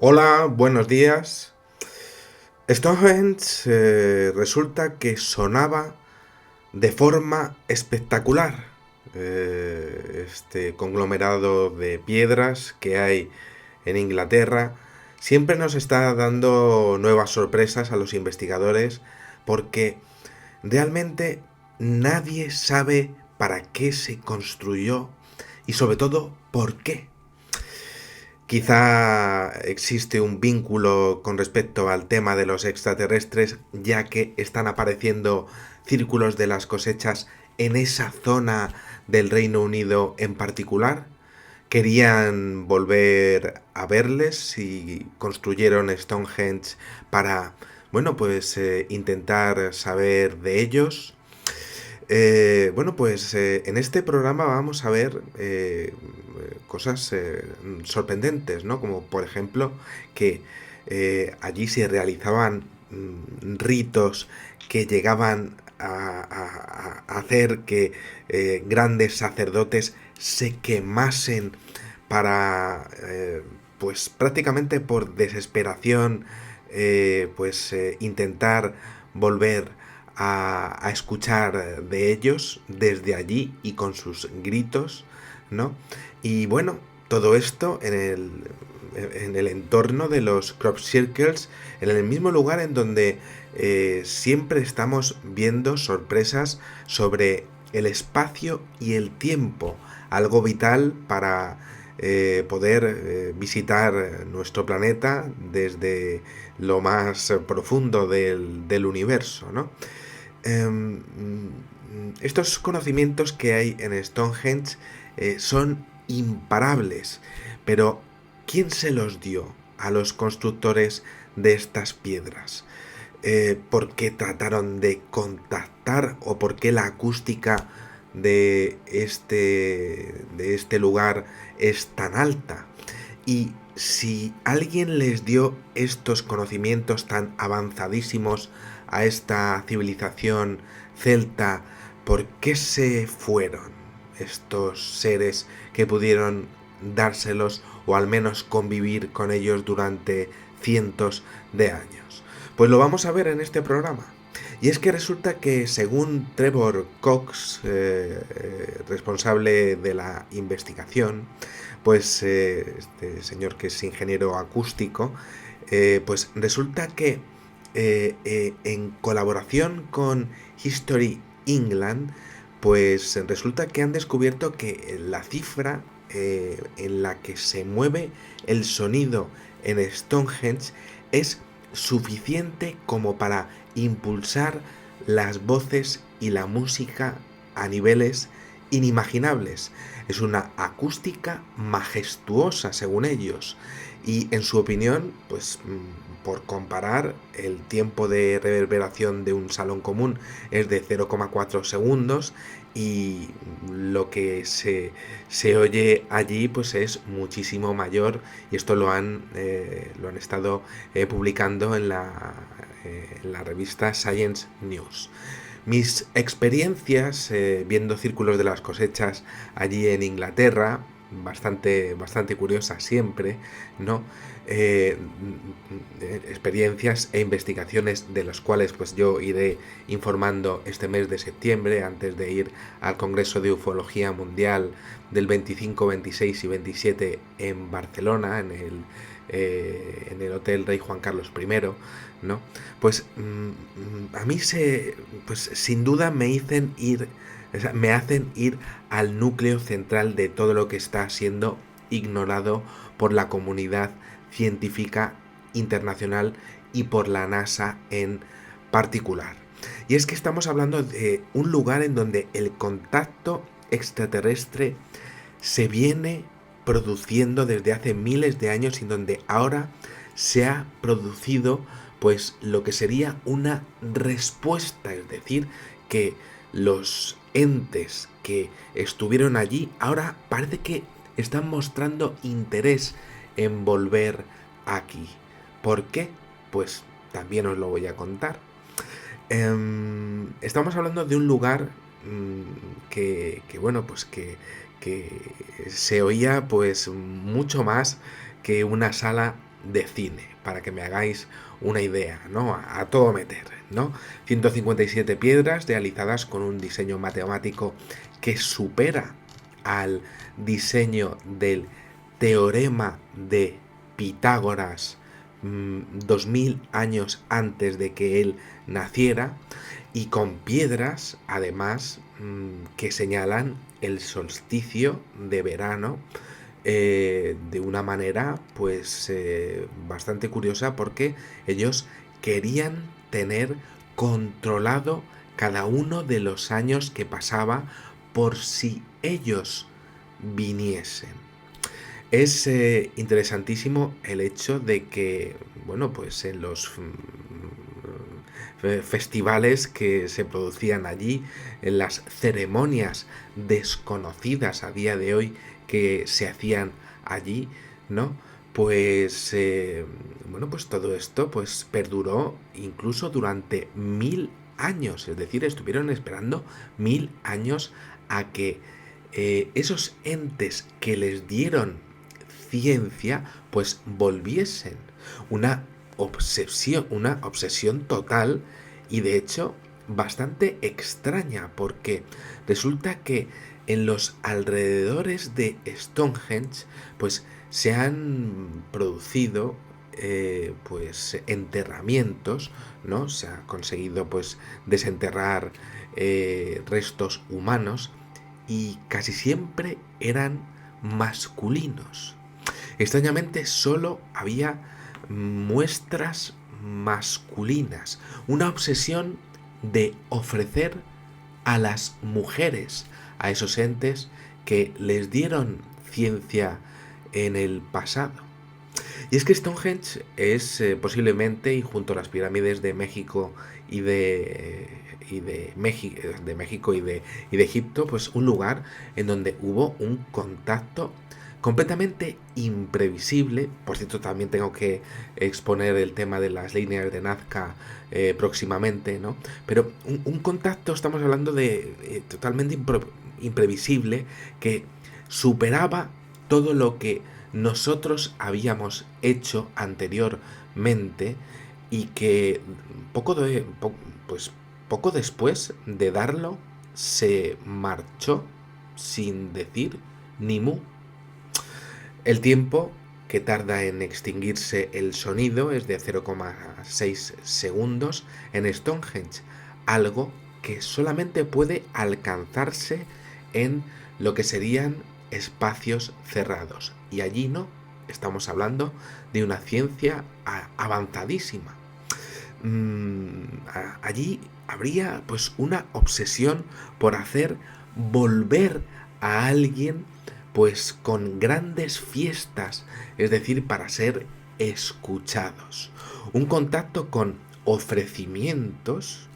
Hola, buenos días. Stonehenge resulta que sonaba de forma espectacular. Este conglomerado de piedras que hay en Inglaterra siempre nos está dando nuevas sorpresas a los investigadores porque realmente nadie sabe para qué se construyó y sobre todo por qué. Quizá existe un vínculo con respecto al tema de los extraterrestres, ya que están apareciendo círculos de las cosechas en esa zona del Reino Unido en particular. Querían volver a verles y construyeron Stonehenge para, bueno, pues intentar saber de ellos. En este programa vamos a ver cosas sorprendentes, ¿no? Como por ejemplo que allí se realizaban ritos que llegaban a hacer que grandes sacerdotes se quemasen para, pues prácticamente por desesperación, intentar volver a escuchar de ellos desde allí y con sus gritos, ¿no? Y bueno, todo esto en el entorno de los crop circles, en el mismo lugar en donde siempre estamos viendo sorpresas sobre el espacio y el tiempo, algo vital para poder visitar nuestro planeta desde lo más profundo del universo, ¿no? Estos conocimientos que hay en Stonehenge son imparables, pero ¿quién se los dio a los constructores de estas piedras? ¿Por qué trataron de contactar o por qué la acústica de este lugar es tan alta? Y si alguien les dio estos conocimientos tan avanzadísimos a esta civilización celta, ¿por qué se fueron estos seres que pudieron dárselos o al menos convivir con ellos durante cientos de años? Pues lo vamos a ver en este programa. Y es que resulta que según Trevor Cox, responsable de la investigación, pues este señor que es ingeniero acústico, pues resulta que en colaboración con History England, pues resulta que han descubierto que la cifra en la que se mueve el sonido en Stonehenge es suficiente como para impulsar las voces y la música a niveles inimaginables. Es una acústica majestuosa, según ellos. Y en su opinión, pues por comparar, el tiempo de reverberación de un salón común es de 0,4 segundos y lo que se oye allí pues es muchísimo mayor y esto lo han estado publicando en la revista Science News. Mis experiencias viendo círculos de las cosechas allí en Inglaterra, bastante curiosas siempre, ¿no? Eh, Experiencias e investigaciones de las cuales pues yo iré informando este mes de septiembre antes de ir al Congreso de Ufología Mundial del 25, 26 y 27 en Barcelona, en el Hotel Rey Juan Carlos I, ¿no? Pues a mí pues sin duda me hacen ir al núcleo central de todo lo que está siendo ignorado por la comunidad científica internacional y por la NASA en particular. Y es que estamos hablando de un lugar en donde el contacto extraterrestre se viene produciendo desde hace miles de años y donde ahora se ha producido pues lo que sería una respuesta, es decir, que los entes que estuvieron allí ahora parece que están mostrando interés en volver aquí. ¿Por qué? Pues también os lo voy a contar. Estamos hablando de un lugar bueno, pues que se oía pues mucho más que una sala de cine, para que me hagáis una idea, ¿no? A todo meter, ¿no? 157 piedras realizadas con un diseño matemático que supera al diseño del teorema de Pitágoras 2000 años antes de que él naciera, y con piedras, además, que señalan el solsticio de verano de una manera pues bastante curiosa, porque ellos querían tener controlado cada uno de los años que pasaba por si ellos viniesen. Es interesantísimo el hecho de que, bueno, pues en los festivales que se producían allí, en las ceremonias desconocidas a día de hoy que se hacían allí, ¿no? Pues, bueno, pues todo esto pues perduró incluso durante 1000 años, es decir, estuvieron esperando 1000 años a que esos entes que les dieron ciencia pues volviesen. Una obsesión total, y de hecho bastante extraña, porque resulta que en los alrededores de Stonehenge pues se han producido pues enterramientos, ¿no? Se ha conseguido pues desenterrar restos humanos, y casi siempre eran masculinos. Extrañamente solo había muestras masculinas, una obsesión de ofrecer a las mujeres, a esos entes que les dieron ciencia en el pasado. Y es que Stonehenge es posiblemente, y junto a las pirámides de México y de México y de Egipto, pues un lugar en donde hubo un contacto completamente imprevisible. Por cierto, también tengo que exponer el tema de las líneas de Nazca próximamente, ¿no? Pero un contacto, estamos hablando de totalmente imprevisible, que superaba todo lo que nosotros habíamos hecho anteriormente, y que pues poco después de darlo se marchó sin decir ni mu. El tiempo que tarda en extinguirse el sonido es de 0,6 segundos en Stonehenge, algo que solamente puede alcanzarse en lo que serían espacios cerrados. Y allí no, estamos hablando de una ciencia avanzadísima. Allí habría pues una obsesión por hacer volver a alguien pues con grandes fiestas, es decir, para ser escuchados. Un contacto con ofrecimientos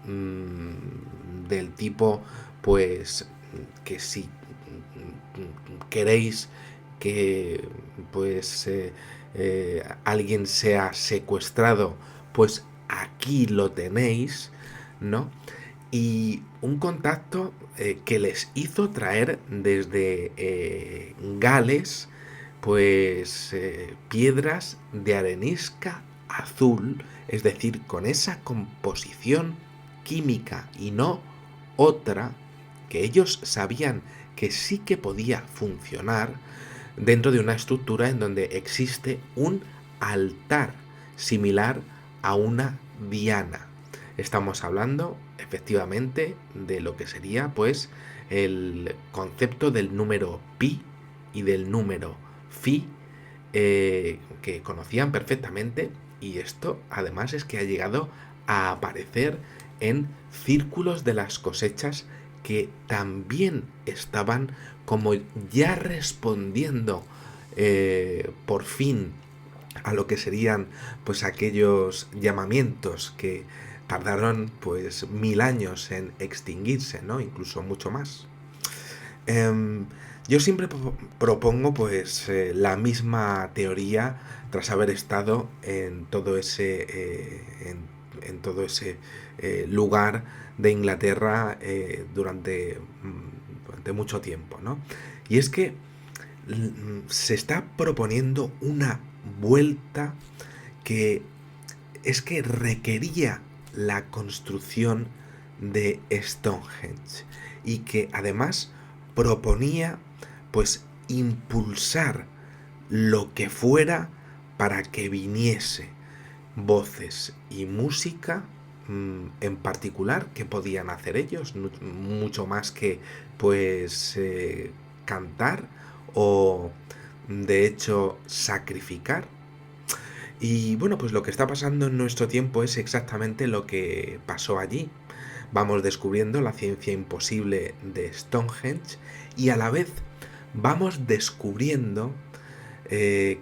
del tipo pues que si queréis que pues alguien sea secuestrado, pues aquí lo tenéis, ¿no? Y un contacto que les hizo traer desde Gales pues piedras de arenisca azul, es decir, con esa composición química y no otra, que ellos sabían que sí que podía funcionar dentro de una estructura en donde existe un altar similar a una diana. Estamos hablando efectivamente de lo que sería pues el concepto del número pi y del número phi, que conocían perfectamente, y esto además es que ha llegado a aparecer en círculos de las cosechas, que también estaban como ya respondiendo por fin a lo que serían pues aquellos llamamientos que tardaron pues 1000 años en extinguirse, ¿no? Incluso mucho más. Yo siempre propongo pues la misma teoría tras haber estado en todo ese en todo ese lugar de Inglaterra durante mucho tiempo, ¿no? Y es que se está proponiendo una vuelta que es que requería la construcción de Stonehenge y que además proponía pues impulsar lo que fuera para que viniese voces y música en particular que podían hacer ellos, mucho más que pues cantar o de hecho sacrificar. Y bueno, pues lo que está pasando en nuestro tiempo es exactamente lo que pasó allí. Vamos descubriendo la ciencia imposible de Stonehenge y a la vez vamos descubriendo eh,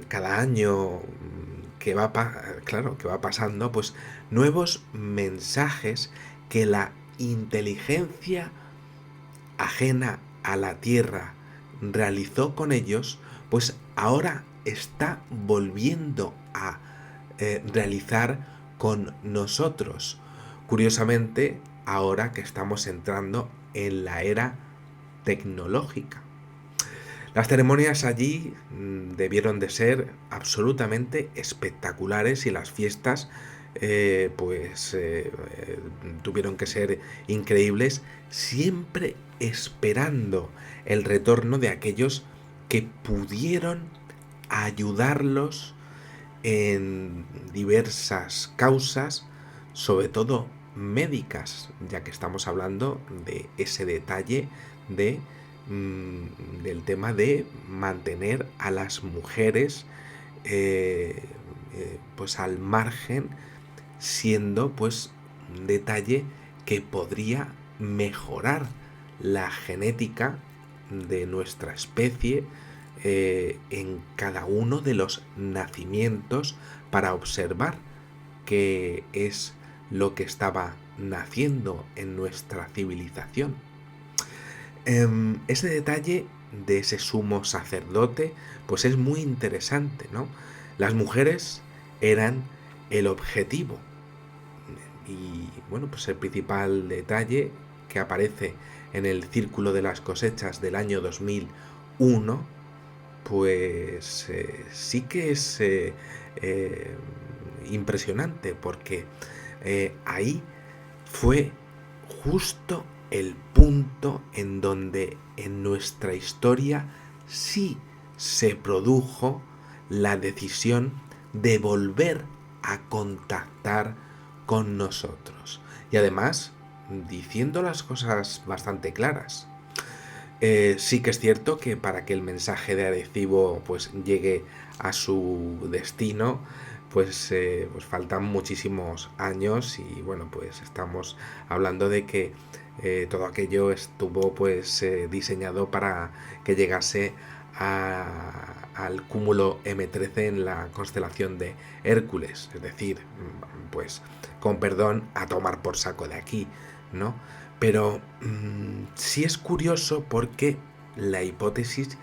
cada año claro, que va pasando, pues nuevos mensajes que la inteligencia ajena a la Tierra realizó con ellos, pues ahora está volviendo a realizar con nosotros. Curiosamente, ahora que estamos entrando en la era tecnológica. Las ceremonias allí debieron de ser absolutamente espectaculares y las fiestas tuvieron que ser increíbles, siempre esperando el retorno de aquellos que pudieron ayudarlos en diversas causas, sobre todo médicas, ya que estamos hablando de ese detalle de del tema de mantener a las mujeres pues al margen, siendo pues un detalle que podría mejorar la genética de nuestra especie en cada uno de los nacimientos para observar qué es lo que estaba naciendo en nuestra civilización. Ese detalle de ese sumo sacerdote pues es muy interesante, ¿no? Las mujeres eran el objetivo y bueno, pues el principal detalle que aparece en el Círculo de las Cosechas del año 2001 pues sí que es eh, impresionante porque ahí fue justo el punto en donde en nuestra historia sí se produjo la decisión de volver a contactar con nosotros. Y además, diciendo las cosas bastante claras. Sí que es cierto que para que el mensaje de Arecibo pues llegue a su destino, pues faltan muchísimos años y bueno, pues estamos hablando de que todo aquello estuvo pues diseñado para que llegase al cúmulo M13 en la constelación de Hércules, es decir, pues con perdón, a tomar por saco de aquí, ¿no? Pero sí es curioso porque la hipótesis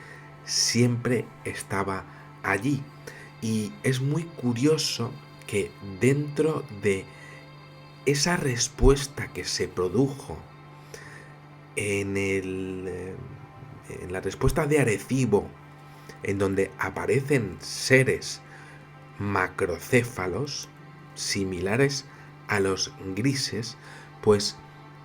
siempre estaba allí. Y es muy curioso que dentro de esa respuesta que se produjo en, en la respuesta de Arecibo, en donde aparecen seres macrocéfalos similares a los grises, pues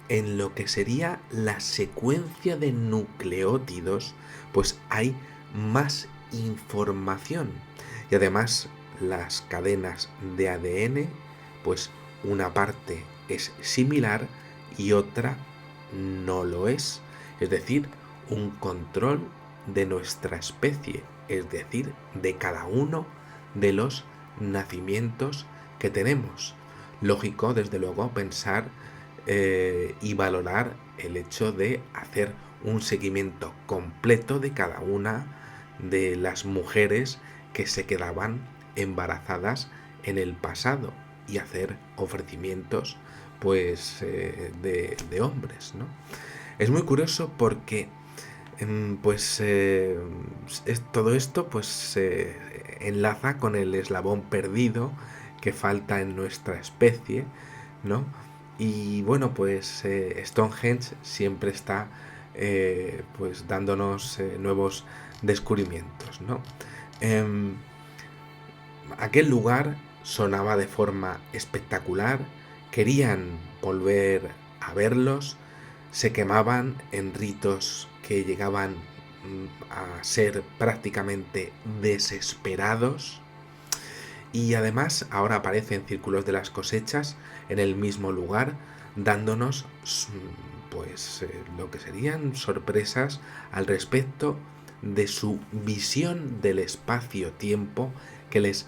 en lo que sería la secuencia de nucleótidos, pues hay más información. Y además las cadenas de ADN, pues una parte es similar y otra no lo es. Es decir, un control de nuestra especie, es decir, de cada uno de los nacimientos que tenemos. Lógico, desde luego, pensar y valorar el hecho de hacer un seguimiento completo de cada una de las mujeres que se quedaban embarazadas en el pasado y hacer ofrecimientos pues de hombres, ¿no? Es muy curioso porque todo esto pues se enlaza con el eslabón perdido que falta en nuestra especie, ¿no? Y bueno, pues Stonehenge siempre está pues dándonos nuevos descubrimientos, ¿no? Em, Aquel lugar sonaba de forma espectacular, querían volver a verlos, se quemaban en ritos que llegaban a ser prácticamente desesperados, y además ahora aparecen círculos de las cosechas en el mismo lugar, dándonos pues lo que serían sorpresas al respecto de su visión del espacio-tiempo, que les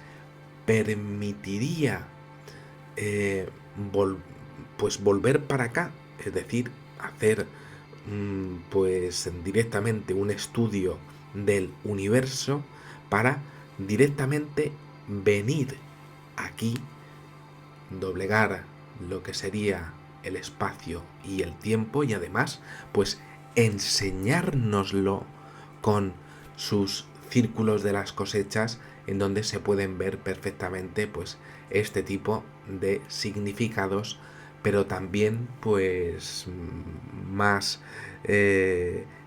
permitiría eh, vol- pues volver para acá, es decir, hacer pues directamente un estudio del universo para directamente venir aquí, doblegar lo que sería el espacio y el tiempo, y además pues enseñárnoslo con sus círculos de las cosechas, en donde se pueden ver perfectamente pues este tipo de significados, pero también pues más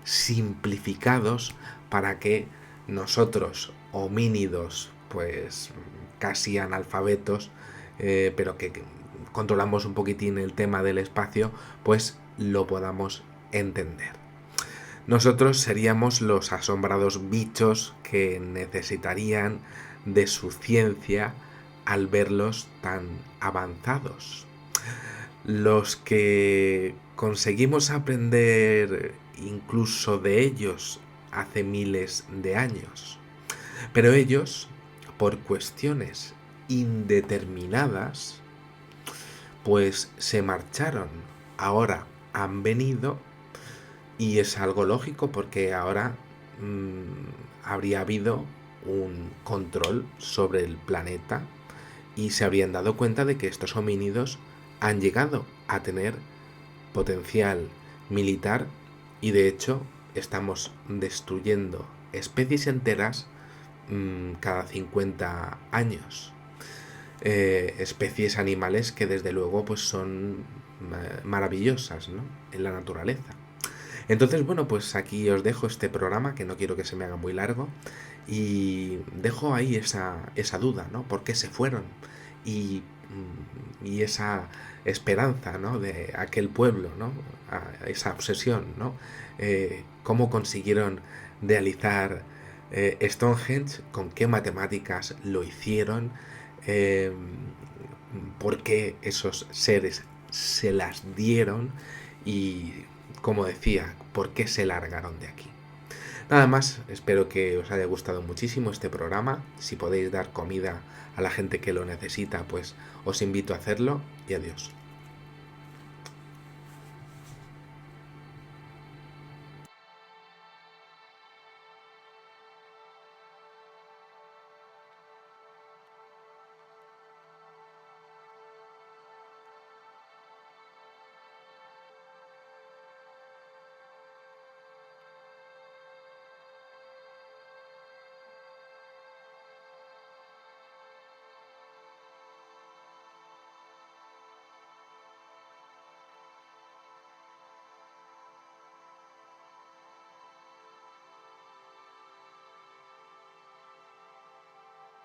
simplificados, para que nosotros, homínidos pues casi analfabetos, pero que controlamos un poquitín el tema del espacio, pues lo podamos entender. Nosotros seríamos los asombrados bichos que necesitarían de su ciencia al verlos tan avanzados. Los que conseguimos aprender incluso de ellos hace miles de años. Pero ellos, por cuestiones indeterminadas, pues se marcharon. Ahora han venido, y es algo lógico porque ahora habría habido un control sobre el planeta, y se habrían dado cuenta de que estos homínidos han llegado a tener potencial militar, y de hecho estamos destruyendo especies enteras cada 50 años. Especies animales que desde luego pues son maravillosas, ¿no?, en la naturaleza. Entonces, bueno, pues aquí os dejo este programa, que no quiero que se me haga muy largo, y dejo ahí esa duda, ¿no? ¿Por qué se fueron? Y esa esperanza, ¿no?, de aquel pueblo, ¿no?, esa obsesión, ¿no? ¿Cómo consiguieron realizar Stonehenge? ¿Con qué matemáticas lo hicieron? Eh, ¿Por qué esos seres se las dieron? Y, como decía, ¿por qué se largaron de aquí? Nada más, espero que os haya gustado muchísimo este programa. Si podéis dar comida a la gente que lo necesita, pues os invito a hacerlo, y adiós.